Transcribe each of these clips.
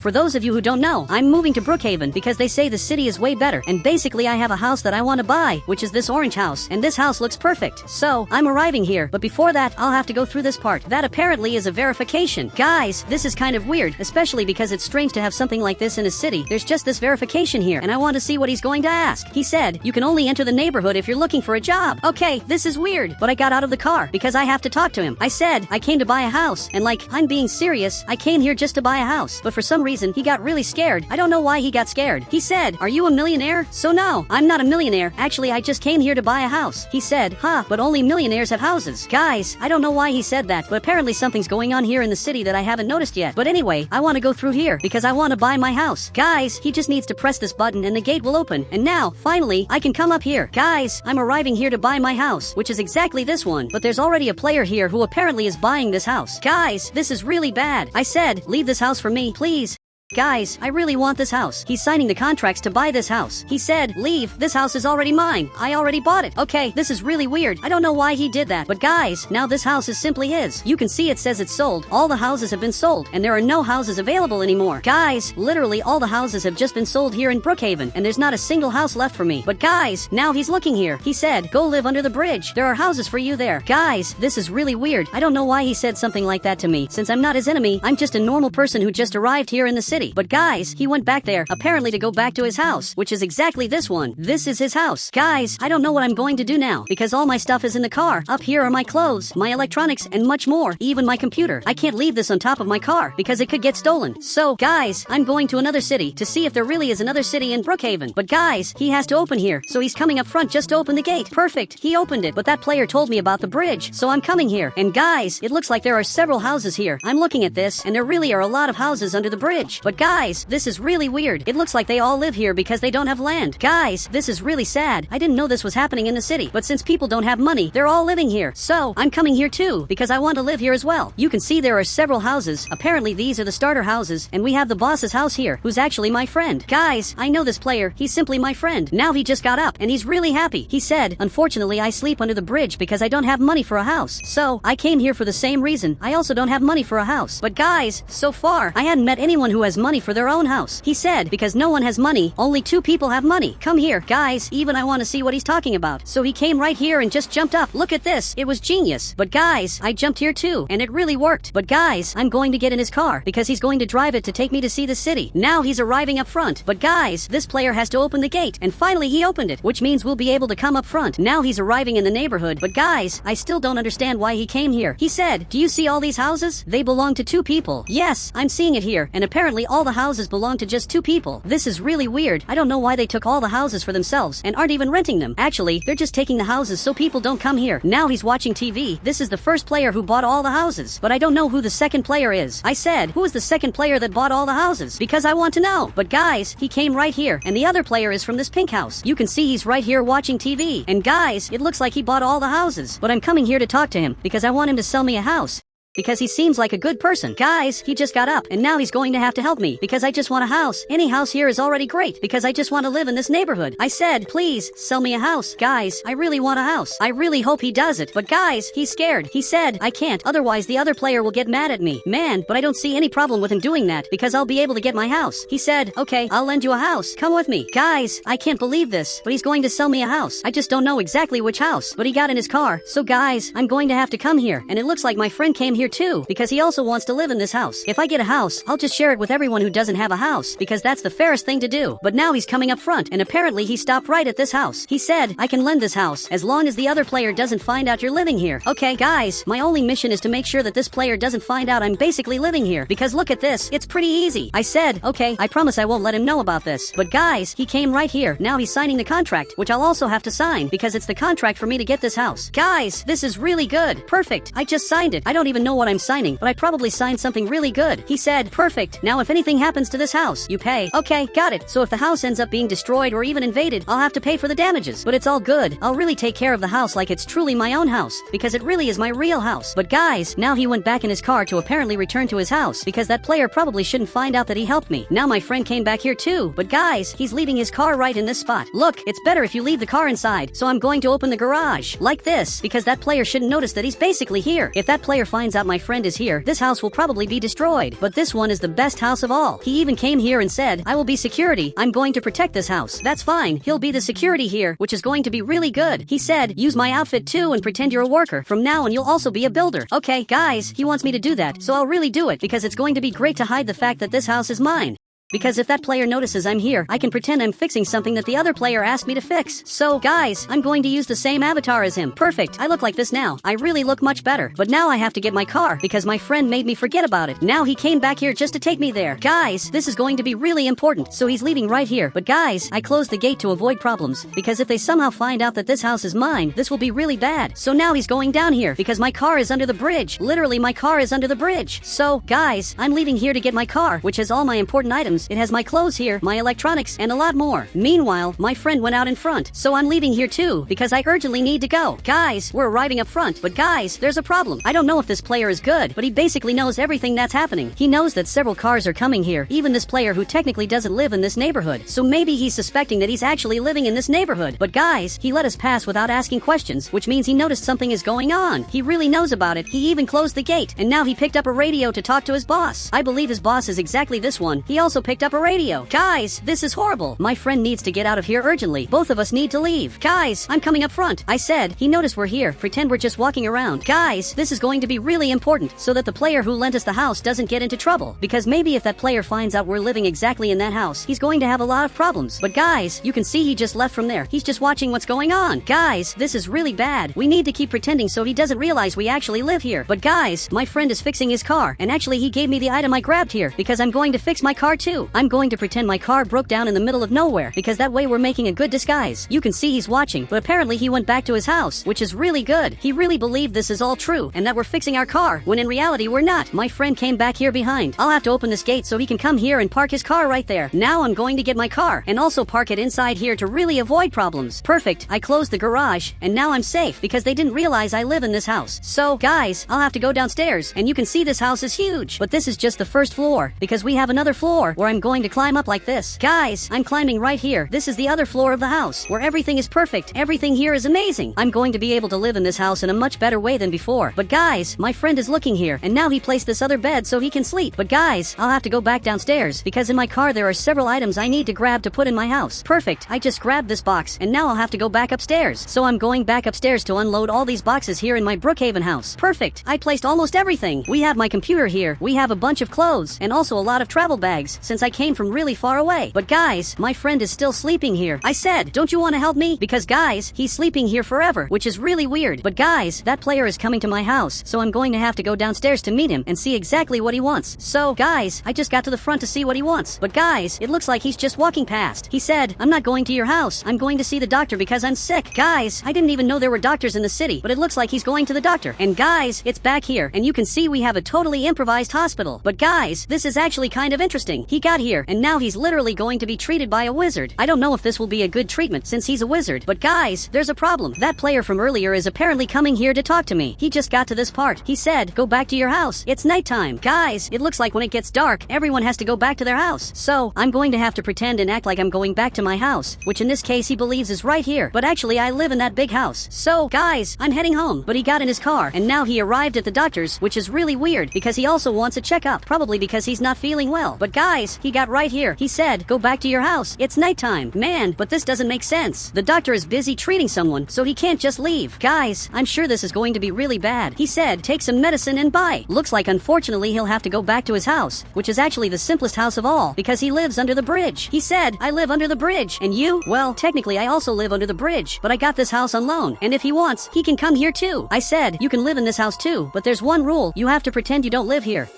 For those of you who don't know, I'm moving to Brookhaven because they say the city is way better, and basically I have a house that I want to buy, which is this orange house, and this house looks perfect. So, I'm arriving here, but before that, I'll have to go through this part. That apparently is a verification. Guys, this is kind of weird, especially because it's strange to have something like this in a city. There's just this verification here, and I want to see what he's going to ask. He said, you can only enter the neighborhood if you're looking for a job. Okay, this is weird, but I got out of the car because I have to talk to him. I said, I came to buy a house, and like, I'm being serious, I came here just to buy a house, but for some reason, he got really scared. I don't know why he got scared. He said, are you a millionaire? So no, I'm not a millionaire. Actually, I just came here to buy a house. He said, huh, but only millionaires have houses. Guys, I don't know why he said that, but apparently something's going on here in the city that I haven't noticed yet. But anyway, I want to go through here because I want to buy my house. Guys, he just needs to press this button and the gate will open. And now, finally, I can come up here. Guys, I'm arriving here to buy my house, which is exactly this one. But there's already a player here who apparently is buying this house. Guys, this is really bad. I said, leave this house for me, please. Guys, I really want this house. He's signing the contracts to buy this house. He said, leave, this house is already mine. I already bought it. Okay, this is really weird. I don't know why he did that. But guys, now this house is simply his. You can see it says it's sold. All the houses have been sold, and there are no houses available anymore. Guys, literally all the houses have just been sold here in Brookhaven, and there's not a single house left for me. But guys, now he's looking here. He said, go live under the bridge. There are houses for you there. Guys, this is really weird. I don't know why he said something like that to me. Since I'm not his enemy, I'm just a normal person who just arrived here in the city. But guys, he went back there, apparently to go back to his house, which is exactly this one. This is his house. Guys, I don't know what I'm going to do now, because all my stuff is in the car. Up here are my clothes, my electronics, and much more, even my computer. I can't leave this on top of my car, because it could get stolen. So, guys, I'm going to another city to see if there really is another city in Brookhaven. But guys, he has to open here, so he's coming up front just to open the gate. Perfect, he opened it, but that player told me about the bridge, so I'm coming here. And guys, it looks like there are several houses here. I'm looking at this, and there really are a lot of houses under the bridge. But guys, this is really weird. It looks like they all live here because they don't have land. Guys, this is really sad. I didn't know this was happening in the city, but since people don't have money, they're all living here. So, I'm coming here too, because I want to live here as well. You can see there are several houses. Apparently these are the starter houses, and we have the boss's house here, who's actually my friend. Guys, I know this player. He's simply my friend. Now he just got up, and he's really happy. He said, unfortunately I sleep under the bridge because I don't have money for a house. So, I came here for the same reason. I also don't have money for a house. But guys, so far, I hadn't met anyone who has money for their own house. He said, because no one has money, only 2 people have money. Come here, guys, even I want to see what he's talking about. So he came right here and just jumped up. Look at this, it was genius. But guys, I jumped here too, and it really worked. But guys, I'm going to get in his car, because he's going to drive it to take me to see the city. Now he's arriving up front. But guys, this player has to open the gate, and finally he opened it, which means we'll be able to come up front. Now he's arriving in the neighborhood. But guys, I still don't understand why he came here. He said, do you see all these houses? They belong to 2 people. Yes, I'm seeing it here, and apparently all the houses belong to just 2 people. This is really weird. I don't know why they took all the houses for themselves and aren't even renting them. Actually, they're just taking the houses so people don't come here. Now he's watching TV. This is the first player who bought all the houses, but I don't know who the second player is. I said, who is the second player that bought all the houses? Because I want to know. But guys, he came right here, and the other player is from this pink house. You can see he's right here watching TV. And guys, it looks like he bought all the houses. But I'm coming here to talk to him because I want him to sell me a house, because he seems like a good person. Guys, he just got up, and now he's going to have to help me, because I just want a house. Any house here is already great, because I just want to live in this neighborhood. I said, please, sell me a house. Guys, I really want a house. I really hope he does it. But guys, he's scared. He said, I can't, otherwise the other player will get mad at me. Man, but I don't see any problem with him doing that, because I'll be able to get my house. He said, okay, I'll lend you a house. Come with me. Guys, I can't believe this, but he's going to sell me a house. I just don't know exactly which house, but he got in his car. So guys, I'm going to have to come here, and it looks like my friend came here too, because he also wants to live in this house. If I get a house, I'll just share it with everyone who doesn't have a house, because that's the fairest thing to do. But now he's coming up front, and apparently he stopped right at this house. He said, I can lend this house, as long as the other player doesn't find out you're living here. Okay, guys, my only mission is to make sure that this player doesn't find out I'm basically living here, because look at this, it's pretty easy. I said, okay, I promise I won't let him know about this. But guys, he came right here. Now he's signing the contract, which I'll also have to sign, because it's the contract for me to get this house. Guys, this is really good. Perfect. I just signed it. I don't even know what I'm signing, but I probably signed something really good. He said, perfect. Now if anything happens to this house, you pay. Okay, got it. So if the house ends up being destroyed or even invaded, I'll have to pay for the damages. But it's all good. I'll really take care of the house like it's truly my own house, because it really is my real house. But guys, now he went back in his car to apparently return to his house, because that player probably shouldn't find out that he helped me. Now my friend came back here too. But guys, he's leaving his car right in this spot. Look, it's better if you leave the car inside. So I'm going to open the garage like this, because that player shouldn't notice that he's basically here. If that player finds out my friend is here, this house will probably be destroyed. But this one is the best house of all. He even came here and said, I will be security. I'm going to protect this house. That's fine. He'll be the security here, which is going to be really good. He said, use my outfit too and pretend you're a worker. From now on, you'll also be a builder. Okay, guys, he wants me to do that, so I'll really do it because it's going to be great to hide the fact that this house is mine. Because if that player notices I'm here, I can pretend I'm fixing something that the other player asked me to fix. So, guys, I'm going to use the same avatar as him. Perfect. I look like this now. I really look much better. But now I have to get my car because my friend made me forget about it. Now he came back here just to take me there. Guys, this is going to be really important. So he's leaving right here. But guys, I closed the gate to avoid problems. Because if they somehow find out that this house is mine, this will be really bad. So now he's going down here because my car is under the bridge. Literally, my car is under the bridge. So, guys, I'm leaving here to get my car, which has all my important items. It has my clothes here, my electronics, and a lot more. Meanwhile, my friend went out in front, so I'm leaving here too, because I urgently need to go. Guys, we're arriving up front, but guys, there's a problem. I don't know if this player is good, but he basically knows everything that's happening. He knows that several cars are coming here, even this player who technically doesn't live in this neighborhood. So maybe he's suspecting that he's actually living in this neighborhood. But guys, he let us pass without asking questions, which means he noticed something is going on. He really knows about it. He even closed the gate, and now he picked up a radio to talk to his boss. I believe his boss is exactly this one. He also picked up a radio. Guys, this is horrible. My friend needs to get out of here urgently. Both of us need to leave. Guys, I'm coming up front. I said, he noticed we're here. Pretend we're just walking around. Guys, this is going to be really important so that the player who lent us the house doesn't get into trouble. Because maybe if that player finds out we're living exactly in that house, he's going to have a lot of problems. But guys, you can see he just left from there. He's just watching what's going on. Guys, this is really bad. We need to keep pretending so he doesn't realize we actually live here. But guys, my friend is fixing his car. And actually he gave me the item I grabbed here because I'm going to fix my car too. I'm going to pretend my car broke down in the middle of nowhere because that way we're making a good disguise. You can see he's watching, but apparently he went back to his house, which is really good. He really believed this is all true and that we're fixing our car when in reality we're not. My friend came back here behind. I'll have to open this gate so he can come here and park his car right there. Now I'm going to get my car and also park it inside here to really avoid problems. Perfect. I closed the garage and now I'm safe because they didn't realize I live in this house. So guys, I'll have to go downstairs and you can see this house is huge, but this is just the first floor because we have another floor where I'm going to climb up like this. Guys, I'm climbing right here. This is the other floor of the house where everything is perfect. Everything here is amazing. I'm going to be able to live in this house in a much better way than before. But guys, my friend is looking here and now he placed this other bed so he can sleep. But guys, I'll have to go back downstairs because in my car there are several items I need to grab to put in my house. Perfect. I just grabbed this box and now I'll have to go back upstairs. So I'm going back upstairs to unload all these boxes here in my Brookhaven house. Perfect. I placed almost everything. We have my computer here. We have a bunch of clothes and also a lot of travel bags since I came from really far away. But guys, my friend is still sleeping here. I said, don't you want to help me? Because guys, he's sleeping here forever, which is really weird. But guys, that player is coming to my house, so I'm going to have to go downstairs to meet him and see exactly what he wants. So guys, I just got to the front to see what he wants. But guys, it looks like he's just walking past. He said, I'm not going to your house. I'm going to see the doctor because I'm sick. Guys, I didn't even know there were doctors in the city, but it looks like he's going to the doctor. And guys, it's back here, and you can see we have a totally improvised hospital. But guys, this is actually kind of interesting. He got here, and now he's literally going to be treated by a wizard. I don't know if this will be a good treatment since he's a wizard, but guys, there's a problem. That player from earlier is apparently coming here to talk to me. He just got to this part. He said, go back to your house. It's nighttime. Guys, it looks like when it gets dark, everyone has to go back to their house. So, I'm going to have to pretend and act like I'm going back to my house, which in this case he believes is right here. But actually, I live in that big house. So, guys, I'm heading home. But he got in his car, and now he arrived at the doctor's, which is really weird because he also wants a checkup, probably because he's not feeling well. But guys, he got right here. He said, go back to your house. It's nighttime. Man, but this doesn't make sense. The doctor is busy treating someone, so he can't just leave. Guys, I'm sure this is going to be really bad. He said, take some medicine and bye. Looks like unfortunately he'll have to go back to his house, which is actually the simplest house of all because he lives under the bridge. He said, I live under the bridge. And you? Well, technically I also live under the bridge, but I got this house on loan. And if he wants, he can come here too. I said, you can live in this house too, but there's one rule. You have to pretend you don't live here.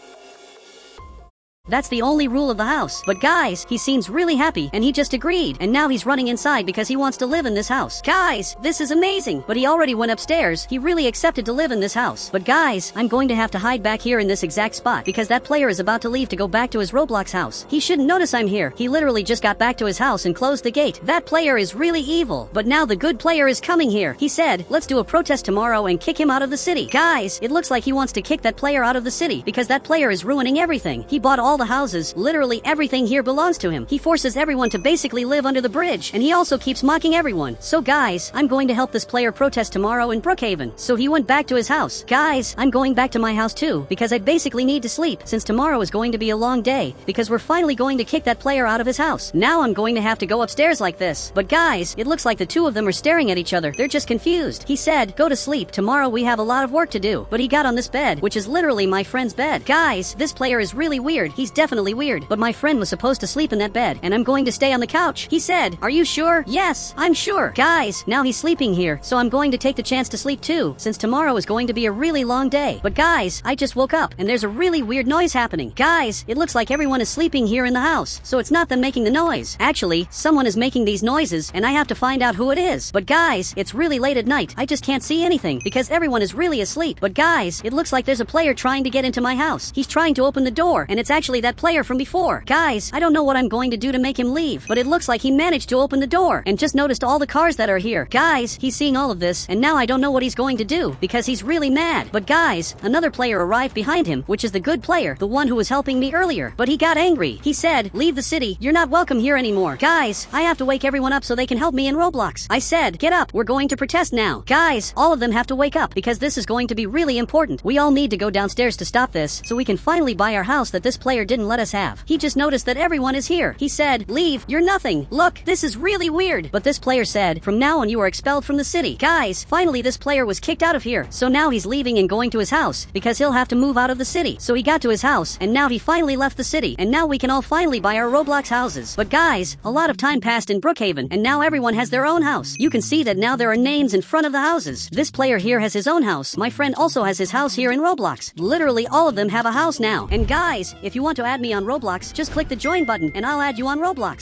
That's the only rule of the house. But guys, he seems really happy and he just agreed. And now he's running inside because he wants to live in this house. Guys, this is amazing. But he already went upstairs. He really accepted to live in this house. But guys, I'm going to have to hide back here in this exact spot because that player is about to leave to go back to his Roblox house. He shouldn't notice I'm here. He literally just got back to his house and closed the gate. That player is really evil. But now the good player is coming here. He said, let's do a protest tomorrow and kick him out of the city. Guys, it looks like he wants to kick that player out of the city because that player is ruining everything. He bought all all the houses, literally everything here belongs to him. He forces everyone to basically live under the bridge, and he also keeps mocking everyone. So guys, I'm going to help this player protest tomorrow in Brookhaven. So he went back to his house. Guys, I'm going back to my house too, because I basically need to sleep, since tomorrow is going to be a long day, because we're finally going to kick that player out of his house. Now I'm going to have to go upstairs like this. But guys, it looks like the two of them are staring at each other. They're just confused. He said, go to sleep. Tomorrow we have a lot of work to do. But he got on this bed, which is literally my friend's bed. Guys, this player is really weird. He's definitely weird. But my friend was supposed to sleep in that bed, and I'm going to stay on the couch. He said, are you sure? Yes, I'm sure. Guys, now he's sleeping here, so I'm going to take the chance to sleep too, since tomorrow is going to be a really long day. But guys, I just woke up, and there's a really weird noise happening. Guys, it looks like everyone is sleeping here in the house, so it's not them making the noise. Actually, someone is making these noises, and I have to find out who it is. But guys, it's really late at night. I just can't see anything, because everyone is really asleep. But guys, it looks like there's a player trying to get into my house. He's trying to open the door, and it's actually that player from before. Guys, I don't know what I'm going to do to make him leave, but it looks like he managed to open the door, and just noticed all the cars that are here. Guys, he's seeing all of this, and now I don't know what he's going to do, because he's really mad. But guys, another player arrived behind him, which is the good player, the one who was helping me earlier. But he got angry. He said, leave the city. You're not welcome here anymore. Guys, I have to wake everyone up so they can help me in Roblox. I said, get up. We're going to protest now. Guys, all of them have to wake up, because this is going to be really important. We all need to go downstairs to stop this, so we can finally buy our house that this player didn't let us have. He just noticed that everyone is here. He said, leave. You're nothing. Look, this is really weird. But this player said, from now on you are expelled from the city. Guys, finally this player was kicked out of here. So now he's leaving and going to his house, because he'll have to move out of the city. So he got to his house, and now he finally left the city, and now we can all finally buy our Roblox houses. But guys, a lot of time passed in Brookhaven, and now everyone has their own house. You can see that now there are names in front of the houses. This player here has his own house. My friend also has his house here in Roblox. Literally all of them have a house now. And guys, if you want to add me on Roblox, just click the join button, and I'll add you on Roblox.